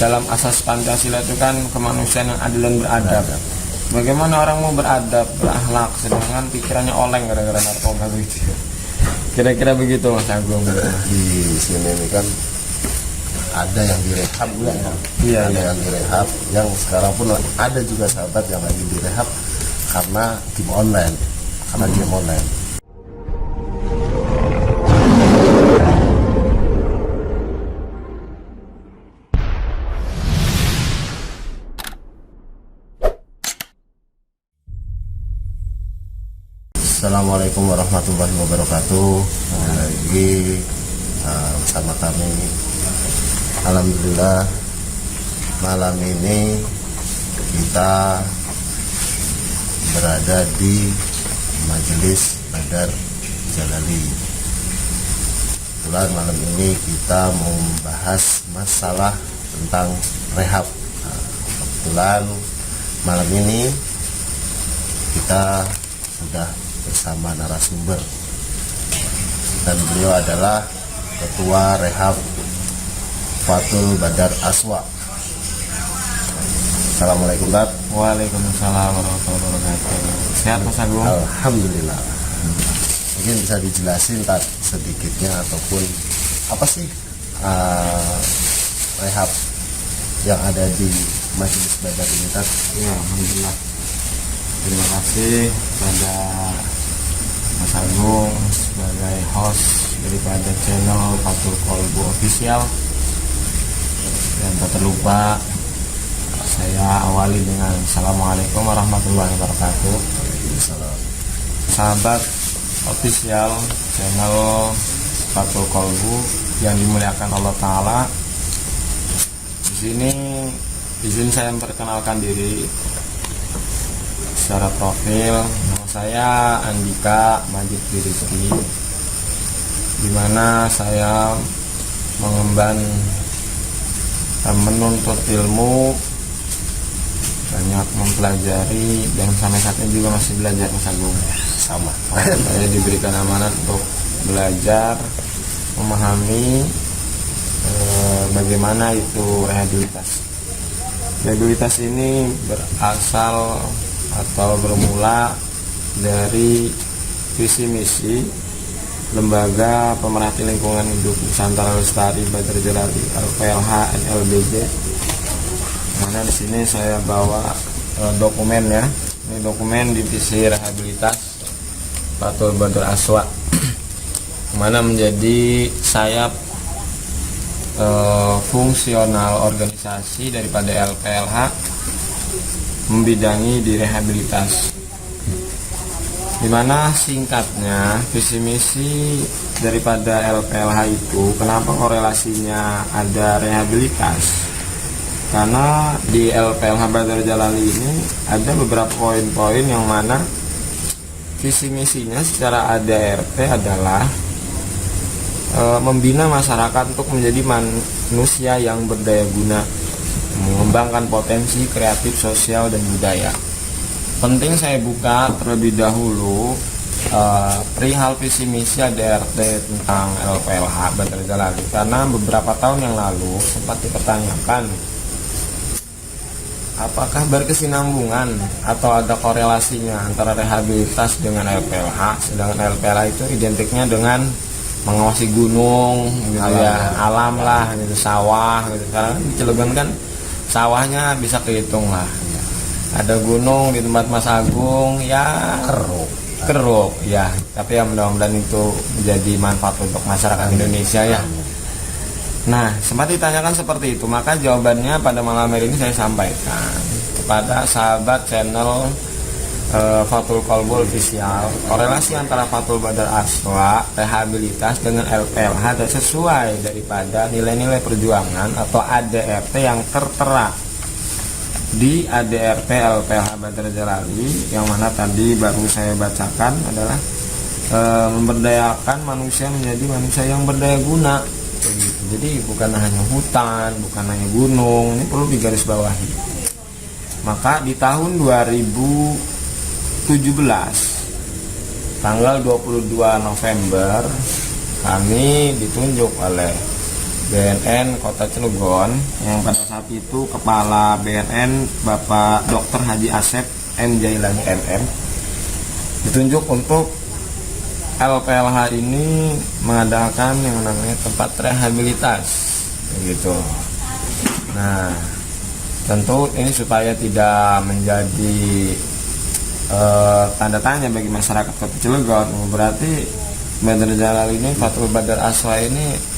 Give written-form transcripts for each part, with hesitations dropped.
dalam asas Pancasila itu kan kemanusiaan yang adil dan beradab. Bagaimana orang mau beradab, berakhlak, sedangkan pikirannya oleng gara-gara narkoba gitu. Kira-kira begitu Mas Agung. Di sini ini kan ada yang direhab juga ya. Iya, ada iya. yang direhab, yang sekarang pun ada juga sahabat yang lagi direhab karena game online, game online. Assalamualaikum warahmatullahi wabarakatuh. Lagi bersama kami. Alhamdulillah malam ini kita berada di Majelis Badar Jalali. Kebetulan malam ini kita mau membahas masalah tentang rehab. Kebetulan malam ini kita sudah bersama narasumber dan beliau adalah Ketua Rehab Fathul Badar Aswa. Assalamualaikum Tat. Waalaikumsalam warahmatullahi wabarakatuh. Sehat Mas Agung? Alhamdulillah. Mungkin bisa dijelasin Tat sedikitnya ataupun apa sih rehab yang ada di Majelis Badar ini Tat? Ya, alhamdulillah. Terima kasih kepada Mas Agung sebagai host daripada channel Fathul Qalbu Official. Dan tak terlupa saya awali dengan Assalamualaikum warahmatullahi wabarakatuh. Sahabat official channel Fathul Qalbu yang dimuliakan Allah Ta'ala, di sini izin saya memperkenalkan diri secara profil. Nama saya Andika Majid Rizki, dimana saya mengemban menuntut ilmu, banyak mempelajari, dan sampai saat ini juga masih belajar Mas Agung. Sama. Saya diberikan amanat untuk belajar, memahami bagaimana itu rehabilitas. Rehabilitas ini berasal atau bermula dari visi misi Lembaga Pemerhati Lingkungan Hidup Nusantara Lestari Badar Jalali LPLH NLBJ. Mana di sini saya bawa dokumen ya. Ini dokumen divisi rehabilitas Fathul Badar Aswa, mana menjadi sayap fungsional organisasi daripada LPLH membidangi di rehabilitas, dimana singkatnya visi misi daripada LPLH itu kenapa korelasinya ada rehabilitas, karena di LPLH Badar Jalali ini ada beberapa poin-poin yang mana visi misinya secara ADRT adalah membina masyarakat untuk menjadi manusia yang berdaya guna, mengembangkan potensi kreatif, sosial, dan budaya. Penting saya buka terlebih dahulu perihal visi misi ADRT tentang LPLH Badar Jalali, karena beberapa tahun yang lalu sempat dipertanyakan apakah berkesinambungan atau ada korelasinya antara rehabilitas dengan LPLH, sedangkan LPLH itu identiknya dengan mengawasi gunung gitu ya, alam lah gitu, sawah gitu. Karena di Cilegon kan sawahnya bisa kehitung lah. Ada gunung di tempat Mas Agung ya keruk ya, tapi ya mudah-mudahan itu menjadi manfaat untuk masyarakat Indonesia ya. Nah, sempat ditanyakan seperti itu, maka jawabannya pada malam hari ini saya sampaikan kepada sahabat channel Fathul Qalbu Official. Korelasi antara Fathul Badar Aswa rehabilitas dengan LPLH dan sesuai daripada nilai-nilai perjuangan atau ADRT yang tertera di ADRT LPLH Badar Jalali, yang mana tadi baru saya bacakan adalah memberdayakan manusia menjadi manusia yang berdaya guna. Jadi bukan hanya hutan, bukan hanya gunung, ini perlu digarisbawahi. Maka di tahun 2017 tanggal 22 November kami ditunjuk oleh BNN Kota Cilegon, yang pada saat itu Kepala BNN Bapak Dr. Haji Asep M. Jailani MM ditunjuk untuk LPLH ini mengadakan yang namanya tempat rehabilitas begitu. Nah, tentu ini supaya tidak menjadi tanda tanya bagi masyarakat Kota Cilegon, berarti Badar Jalal ini, Fathul Badar Aswa ini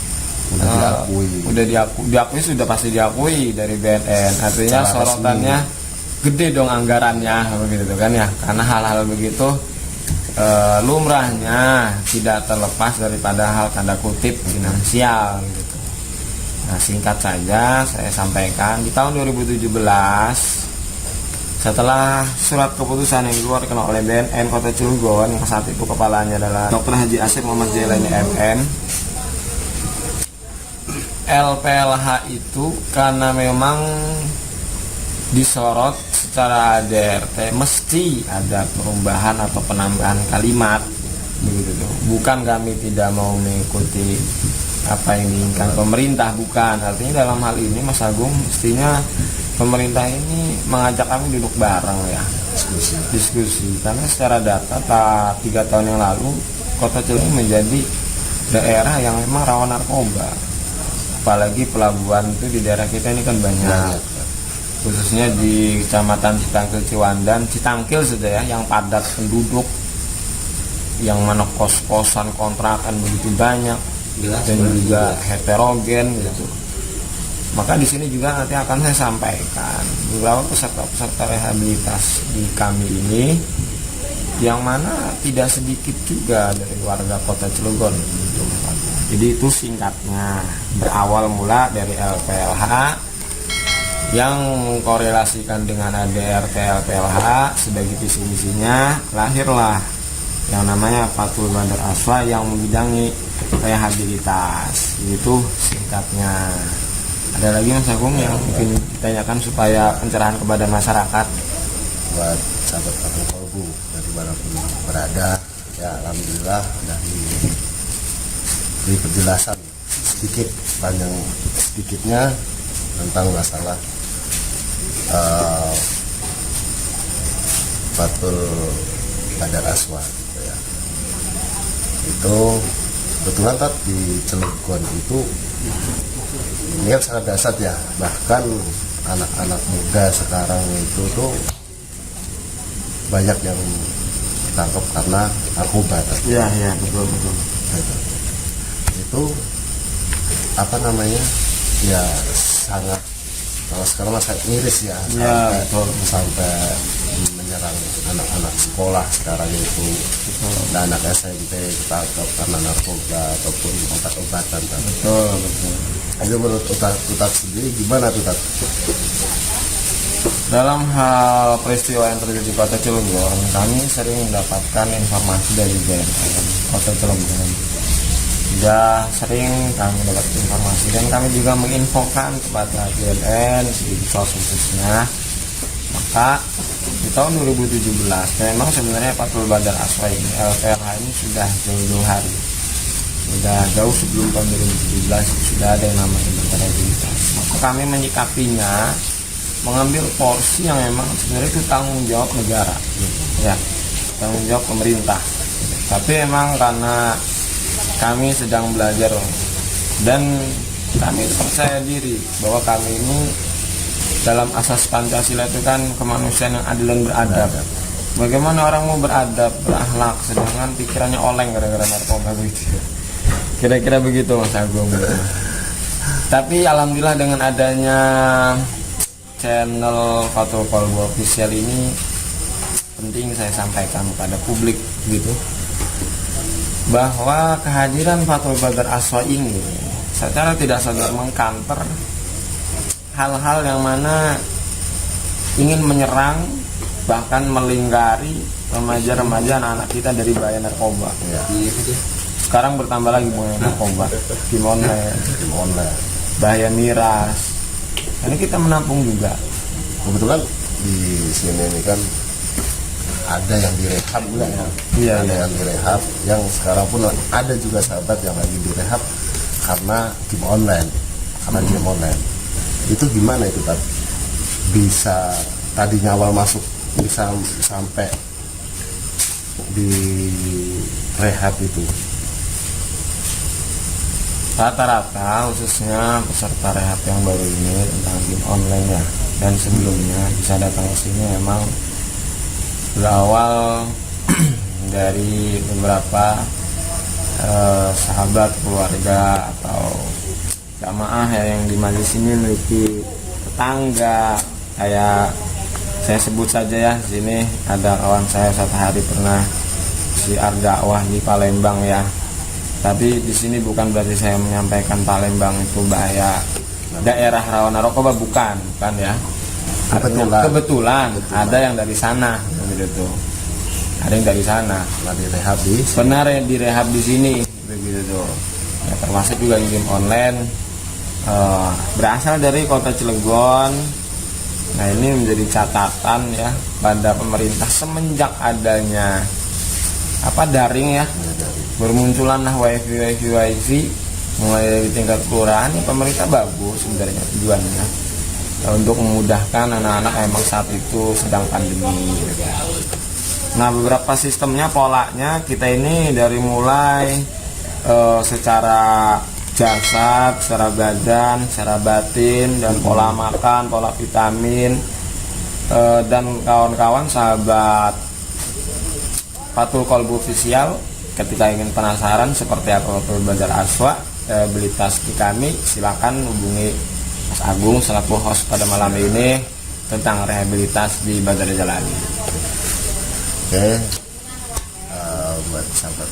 diakui, sudah pasti diakui dari BNN. Artinya sorotannya gede dong anggarannya begitu kan ya, karena hal-hal begitu lumrahnya tidak terlepas daripada hal tanda kutip finansial gitu. Nah, singkat saja saya sampaikan, di tahun 2017 setelah surat keputusan yang dikeluarkan oleh BNN Kota Cilegon, yang saat itu kepalanya adalah Dr. Haji Asep Muhammad Jailani MM, LPLH itu karena memang disorot secara ADRT mesti ada perubahan atau penambahan kalimat begitu tuh. Bukan kami tidak mau mengikuti apa yang diinginkan pemerintah, bukan. Artinya dalam hal ini Mas Agung, mestinya pemerintah ini mengajak kami duduk bareng ya, diskusi. Karena secara data 3 tahun yang lalu Kota Cilegon menjadi daerah yang memang rawan narkoba. Apalagi pelabuhan itu di daerah kita ini kan banyak, khususnya di Kecamatan Citangkil Ciwandan, Citangkil saja ya, yang padat penduduk, yang mana kos-kosan kontrakan begitu banyak dan juga heterogen gitu. Maka di sini juga nanti akan saya sampaikan beberapa peserta rehabilitas di kami ini, yang mana tidak sedikit juga dari warga Kota Cilegon gitu. Jadi itu singkatnya, berawal mula dari LPLH yang mengkorelasikan dengan ADRT LPLH sebagai visi misinya, lahirlah yang namanya Fathul Badar Aswa yang membidangi rehabilitas. Itu singkatnya. Ada lagi Mas Agung yang mungkin ditanyakan supaya pencerahan kepada masyarakat? Buat sahabat Fathul Kolbu dari manapun berada, ya alhamdulillah dari penjelasan sedikit panjang sedikitnya tentang masalah Fathul Badar Aswa gitu ya. Itu kebetulan di Cilegon itu ini kan sangat dasar ya, bahkan anak-anak muda sekarang itu tuh banyak yang ditangkap karena narkoba. Iya betul. Itu apa namanya ya, sangat kalau sekarang sangat miris ya, sampai menyerang anak-anak sekolah sekarang itu, dan anak SMP ditangkap karena narkoba ataupun obat-obatan. Betul. Itu menurut Tutat sendiri gimana Tutat? Dalam hal peristiwa yang terjadi di Kota Cilegon, kami sering mendapatkan informasi dari BNN Kota Cilegon. Sudah sering kami dapat informasi dan kami juga menginfokan kepada BNN di sos khususnya. Maka di tahun 2017 memang sebenarnya Fathul Badar Aswa ini, LPLH ini sudah jauh-jauh hari, sudah jauh sebelum tahun 2017 sudah ada yang namanya rehabilitas. Maka kami menyikapinya mengambil porsi yang memang sebenarnya itu tanggung jawab negara, ya, tanggung jawab pemerintah. Tapi memang karena kami sedang belajar dan kami percaya diri bahwa kami ini dalam asas Pancasila itu kan kemanusiaan yang adil dan beradab. Bagaimana orang mau beradab, berakhlak, sedangkan pikirannya oleng gara-gara narkoba begitu. Kira-kira begitu Mas Agung. Tapi alhamdulillah dengan adanya channel Fathul Kolbu Official ini, penting saya sampaikan kepada publik gitu, bahwa kehadiran Fathul Badar Aswa ini secara tidak sadar mengkanter hal-hal yang mana ingin menyerang bahkan melingkari remaja-remaja anak-anak kita dari bahaya narkoba. Ya. Sekarang bertambah lagi bahaya narkoba, game online, bahaya miras. Ini kita menampung juga. Kebetulan di sini ini kan ada yang direhab juga ya. Ada yang direhab, yang sekarang pun ada juga sahabat yang lagi direhab karena game online. Itu gimana itu Tat? Bisa tadinya awal masuk bisa sampai di rehab itu? Rata-rata khususnya peserta rehab yang baru ini tentang game online ya, dan sebelumnya bisa datang ke sini memang berawal dari beberapa sahabat, keluarga atau jamaah yang di majelis ini memiliki tetangga. Kayak saya sebut saja ya, di sini ada kawan saya satu hari pernah siar dakwah di Palembang ya. Tapi di sini bukan berarti saya menyampaikan Palembang itu bahaya daerah rawan narkoba, bukan ya. Kebetulan ada yang dari sana begitu tuh. Ada yang dari sana. Benar ya, direhab di sini begitu tuh. Ya, termasuk juga game online berasal dari kota Cilegon. Nah, ini menjadi catatan ya pada pemerintah semenjak adanya daring ya. Bermunculanlah wifi mulai dari tingkat kelurahan. Pemerintah bagus sebenarnya tujuannya untuk memudahkan anak-anak emang saat itu sedang pandemi. Nah, beberapa sistemnya, polanya kita ini dari mulai secara jasad, secara badan, secara batin, dan pola makan, pola vitamin, dan kawan-kawan sahabat Fathul Qalbu Official, ketika ingin penasaran seperti apa belajar aswa, rehabilitas di kami, silakan hubungi Mas Agung selaku host pada malam ini tentang rehabilitas di Badar Jalani. Oke, buat sahabat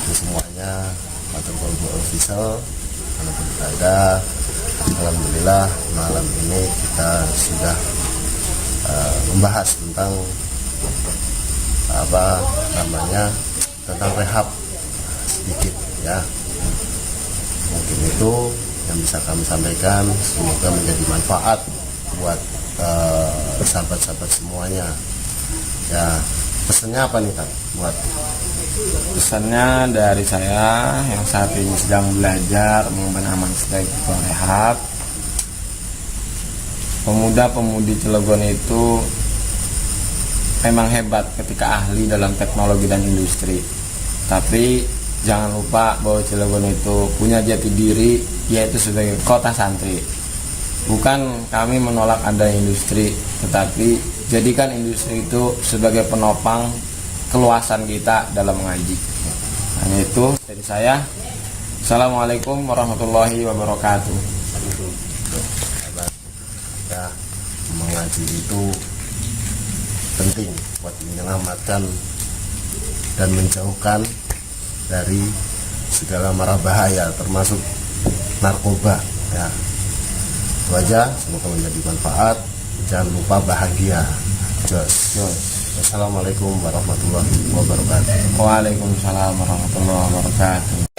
semuanya, Fathul Qalbu Official, walaupun tidak ada, alhamdulillah malam ini kita sudah membahas tentang tentang rehab sedikit ya. Mungkin itu yang bisa kami sampaikan, semoga menjadi manfaat buat sahabat-sahabat semuanya ya. Pesannya apa nih Kak buat? Pesannya dari saya yang saat ini sedang belajar mengembangkan aman sebagai rehab, pemuda-pemudi Cilegon itu memang hebat ketika ahli dalam teknologi dan industri. Tapi jangan lupa bahwa Cilegon itu punya jati diri, yaitu sebagai kota santri. Bukan kami menolak ada industri, tetapi jadikan industri itu sebagai penopang keluasan kita dalam mengaji. Hanya itu dari saya. Assalamualaikum warahmatullahi wabarakatuh. Ya, mengaji itu penting buat menyelamatkan dan menjauhkan dari segala mara bahaya termasuk narkoba ya. Itu aja, semoga menjadi manfaat. Jangan lupa bahagia. Jos. Assalamualaikum warahmatullahi wabarakatuh. Waalaikumsalam warahmatullahi wabarakatuh.